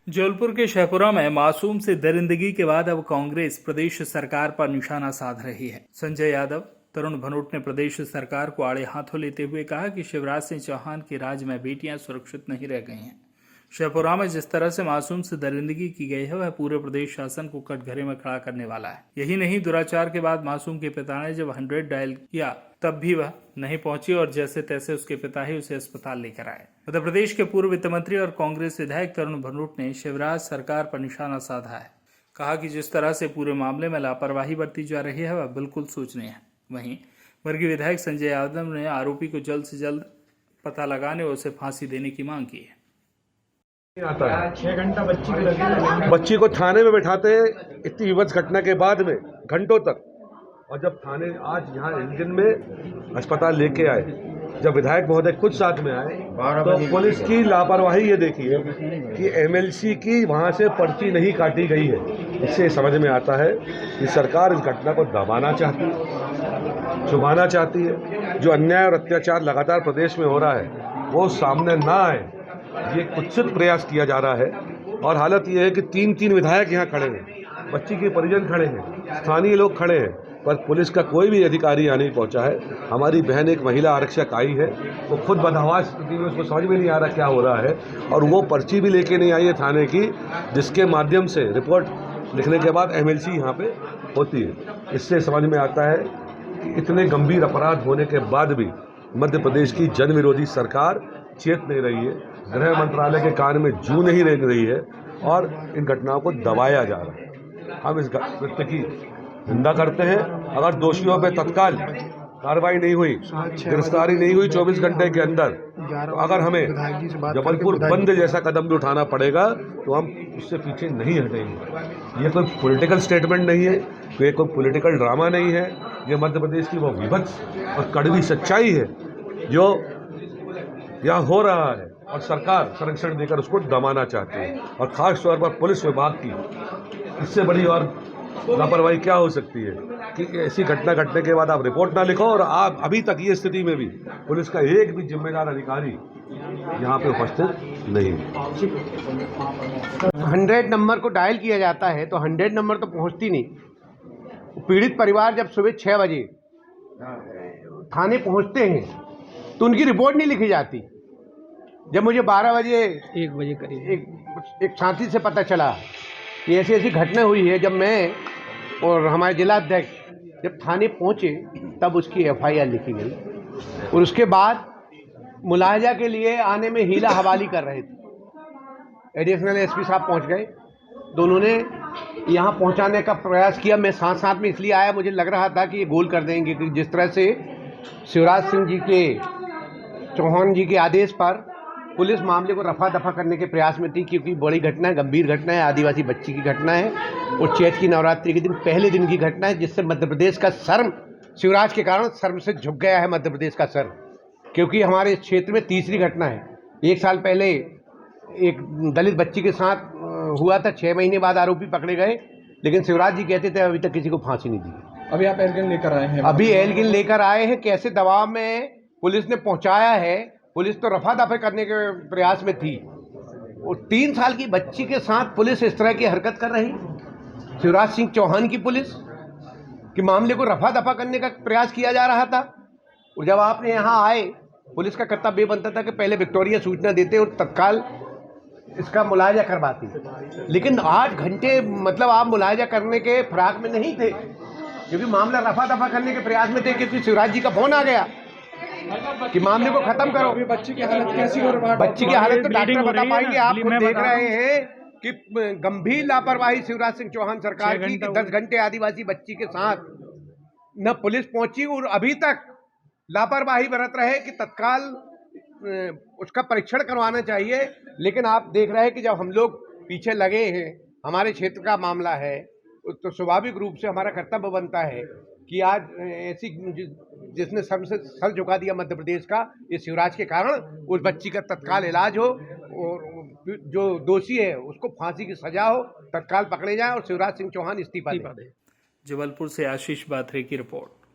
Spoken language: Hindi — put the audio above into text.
जबलपुर के शाहपुरा में मासूम से दरिंदगी के बाद अब कांग्रेस प्रदेश सरकार पर निशाना साध रही है। संजय यादव, तरुण भनोट ने प्रदेश सरकार को आड़े हाथों लेते हुए कहा कि शिवराज सिंह चौहान के राज में बेटियां सुरक्षित नहीं रह गई हैं। शाहपुरा में जिस तरह से मासूम से दरिंदगी की गई है वह पूरे प्रदेश शासन को कटघरे में खड़ा करने वाला है। यही नहीं, दुराचार के बाद मासूम के पिता ने जब 100 डायल किया तब भी वह नहीं पहुंची और जैसे तैसे उसके पिता ही उसे अस्पताल लेकर आए। मध्य प्रदेश के पूर्व वित्त मंत्री और कांग्रेस विधायक तरुण भनोट ने शिवराज सरकार पर निशाना साधा है। कहा कि जिस तरह से पूरे मामले में लापरवाही बरती जा रही है वह बिल्कुल सोचनीय है। वहीं वर्गीय विधायक संजय यादव ने आरोपी को जल्द से जल्द पता लगाने और उसे फांसी देने की मांग की है। आता है 6 घंटा बच्ची बच्ची को थाने में बैठाते हैं इतनी विभत्स घटना के बाद में घंटों तक, और जब थाने आज यहाँ इंजन में अस्पताल लेके आए, जब विधायक महोदय खुद साथ में आए तो पुलिस की लापरवाही ये देखिए कि एमएलसी की वहाँ से पर्ची नहीं काटी गई है। इससे समझ में आता है कि सरकार इस घटना को दबाना चाहती है, छुपाना चाहती है। जो अन्याय और अत्याचार लगातार प्रदेश में हो रहा है वो सामने ना आए, ये कुत्सित प्रयास किया जा रहा है। और हालत ये है कि तीन विधायक यहाँ खड़े हैं, बच्ची के परिजन खड़े हैं, स्थानीय लोग खड़े हैं, पर पुलिस का कोई भी अधिकारी यहाँ नहीं पहुँचा है। हमारी बहन एक महिला आरक्षक आई है, वो खुद बदहवास स्थिति में, उसको समझ में नहीं आ रहा क्या हो रहा है, और वो पर्ची भी लेके नहीं आई है थाने की, जिसके माध्यम से रिपोर्ट लिखने के बाद एमएलसी यहाँ पे होती है। इससे समझ में आता है कि इतने गंभीर अपराध होने के बाद भी मध्य प्रदेश की जन विरोधी सरकार चेत नहीं रही है, गृह मंत्रालय के कान में जू नहीं रेंग रही है और इन घटनाओं को दबाया जा रहा है। हम इस कृत्य की निंदा करते हैं। अगर दोषियों पर तत्काल कार्रवाई नहीं हुई, गिरफ्तारी नहीं हुई 24 घंटे के अंदर, तो अगर हमें जबलपुर बंद जैसा कदम भी उठाना पड़ेगा तो हम उससे पीछे नहीं हटेंगे। ये कोई पॉलिटिकल स्टेटमेंट नहीं है, ये कोई पॉलिटिकल ड्रामा नहीं है। ये मध्य प्रदेश की वो विभत्स और कड़वी सच्चाई है जो यहाँ हो रहा है, और सरकार संरक्षण देकर उसको दबाना चाहती है। और खास तौर पर पुलिस विभाग की इससे बड़ी और लापरवाही क्या हो सकती है कि ऐसी घटना घटने के बाद आप रिपोर्ट ना लिखो, और आप अभी तक ये स्थिति में भी पुलिस का एक भी जिम्मेदार अधिकारी यहाँ पे उपस्थित नहीं है। 100 नंबर को डायल किया जाता है तो 100 नंबर तो पहुंचती नहीं। पीड़ित परिवार जब सुबह 6 बजे थाने पहुंचते हैं तो उनकी रिपोर्ट नहीं लिखी जाती। जब मुझे 12 बजे 1 बजे करीब एक साथी से पता चला कि ऐसी ऐसी घटना हुई है, जब मैं और हमारे जिलाध्यक्ष जब थाने पहुंचे तब उसकी एफआईआर लिखी गई, और उसके बाद मुलाहजा के लिए आने में हीला हवाली कर रहे थे। एडिशनल एसपी साहब पहुंच गए, दोनों ने यहाँ पहुंचाने का प्रयास किया। मैं साथ साथ में इसलिए आया, मुझे लग रहा था कि ये गोल कर देंगे, कि जिस तरह से शिवराज सिंह जी के चौहान जी के आदेश पर पुलिस मामले को रफा दफा करने के प्रयास में थी, क्योंकि बड़ी घटना है, गंभीर घटना है, आदिवासी बच्ची की घटना है और चैत की नवरात्रि के दिन पहले दिन की घटना है, जिससे मध्य प्रदेश का शर्म, शिवराज के कारण शर्म से झुक गया है मध्य प्रदेश का सर। क्योंकि हमारे इस क्षेत्र में तीसरी घटना है। 1 साल पहले एक दलित बच्ची के साथ हुआ था, 6 महीने बाद आरोपी पकड़े गए, लेकिन शिवराज जी कहते थे अभी तक किसी को फांसी नहीं दी। अभी आप एल्गिन लेकर आए हैं? अभी एल्गिन लेकर आए हैं। कैसे दबाव में पुलिस ने पहुंचाया है, पुलिस तो रफा दफा करने के प्रयास में थी, और 3 साल की बच्ची के साथ पुलिस इस तरह की हरकत कर रही। शिवराज सिंह चौहान की पुलिस के मामले को रफा दफा करने का प्रयास किया जा रहा था, और जब आपने यहाँ आए, पुलिस का कर्तव्य बनता था कि पहले विक्टोरिया सूचना देते और तत्काल इसका मुलायजा करवाती। लेकिन 8 घंटे मतलब आप मुलायजा करने के फिराक में नहीं थे, क्योंकि मामला रफा दफा करने के प्रयास में थे, क्योंकि शिवराज जी का फोन आ गया कि मामले को खत्म करो। बच्ची की हालत कैसी हो रही है? बच्ची की हालत तो डॉक्टर बता पाएंगे। आप खुद देख रहे हैं कि गंभीर लापरवाही शिवराज सिंह चौहान सरकार की, 10 घंटे आदिवासी बच्ची के साथ न पुलिस पहुंची, और अभी तक लापरवाही बरत रहे कि तत्काल उसका परीक्षण करवाना चाहिए। लेकिन आप देख रहे हैं कि जब हम लोग पीछे लगे हैं, हमारे क्षेत्र का मामला है, तो स्वाभाविक रूप से हमारा कर्तव्य बनता है कि आज ऐसी जिसने सर झुका दिया मध्य प्रदेश का, इस शिवराज के कारण उस बच्ची का तत्काल इलाज हो, और जो दोषी है उसको फांसी की सजा हो, तत्काल पकड़े जाए और शिवराज सिंह चौहान इस्तीफा दे। जबलपुर से आशीष बाथरे की रिपोर्ट।